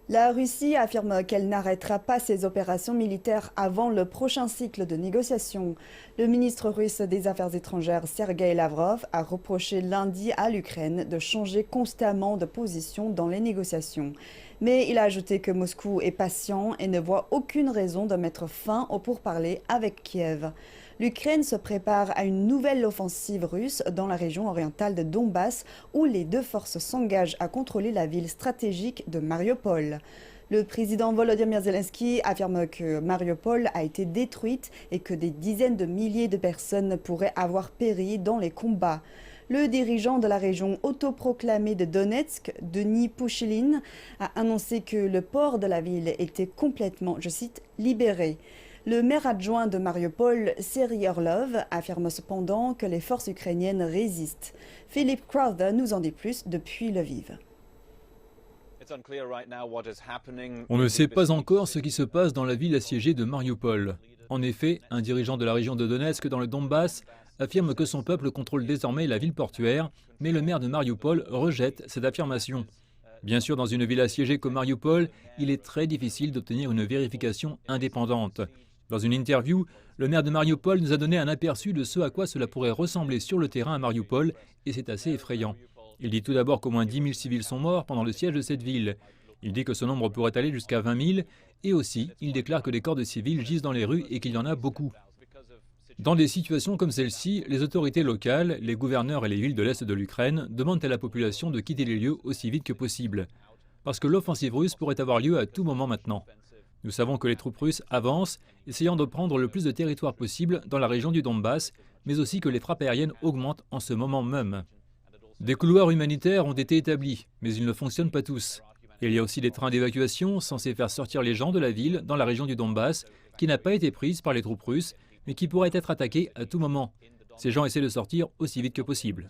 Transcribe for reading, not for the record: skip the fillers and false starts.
La Russie affirme qu'elle n'arrêtera pas ses opérations militaires avant le prochain cycle de négociations. Le ministre russe des Affaires étrangères Sergei Lavrov a reproché lundi à l'Ukraine de changer constamment de position dans les négociations. Mais il a ajouté que Moscou est patient et ne voit aucune raison de mettre fin aux pourparlers avec Kiev. L'Ukraine se prépare à une nouvelle offensive russe dans la région orientale de Donbass, où les deux forces s'engagent à contrôler la ville stratégique de Mariupol. Le président Volodymyr Zelensky affirme que Mariupol a été détruite et que des dizaines de milliers de personnes pourraient avoir péri dans les combats. Le dirigeant de la région autoproclamée de Donetsk, Denis Pouchkine, a annoncé que le port de la ville était complètement, je cite, libéré. Le maire adjoint de Mariupol, Serhiy Orlov, affirme cependant que les forces ukrainiennes résistent. Philippe Crowther nous en dit plus depuis Lviv. On ne sait pas encore ce qui se passe dans la ville assiégée de Mariupol. En effet, un dirigeant de la région de Donetsk dans le Donbass affirme que son peuple contrôle désormais la ville portuaire, mais le maire de Mariupol rejette cette affirmation. Bien sûr, dans une ville assiégée comme Mariupol, il est très difficile d'obtenir une vérification indépendante. Dans une interview, le maire de Mariupol nous a donné un aperçu de ce à quoi cela pourrait ressembler sur le terrain à Mariupol, et c'est assez effrayant. Il dit tout d'abord qu'au moins 10 000 civils sont morts pendant le siège de cette ville. Il dit que ce nombre pourrait aller jusqu'à 20 000, et aussi, il déclare que des corps de civils gisent dans les rues et qu'il y en a beaucoup. Dans des situations comme celle-ci, les autorités locales, les gouverneurs et les villes de l'Est de l'Ukraine demandent à la population de quitter les lieux aussi vite que possible. Parce que l'offensive russe pourrait avoir lieu à tout moment maintenant. Nous savons que les troupes russes avancent, essayant de prendre le plus de territoire possible dans la région du Donbass, mais aussi que les frappes aériennes augmentent en ce moment même. Des couloirs humanitaires ont été établis, mais ils ne fonctionnent pas tous. Il y a aussi des trains d'évacuation censés faire sortir les gens de la ville dans la région du Donbass, qui n'a pas été prise par les troupes russes, mais qui pourraient être attaqués à tout moment. Ces gens essaient de sortir aussi vite que possible.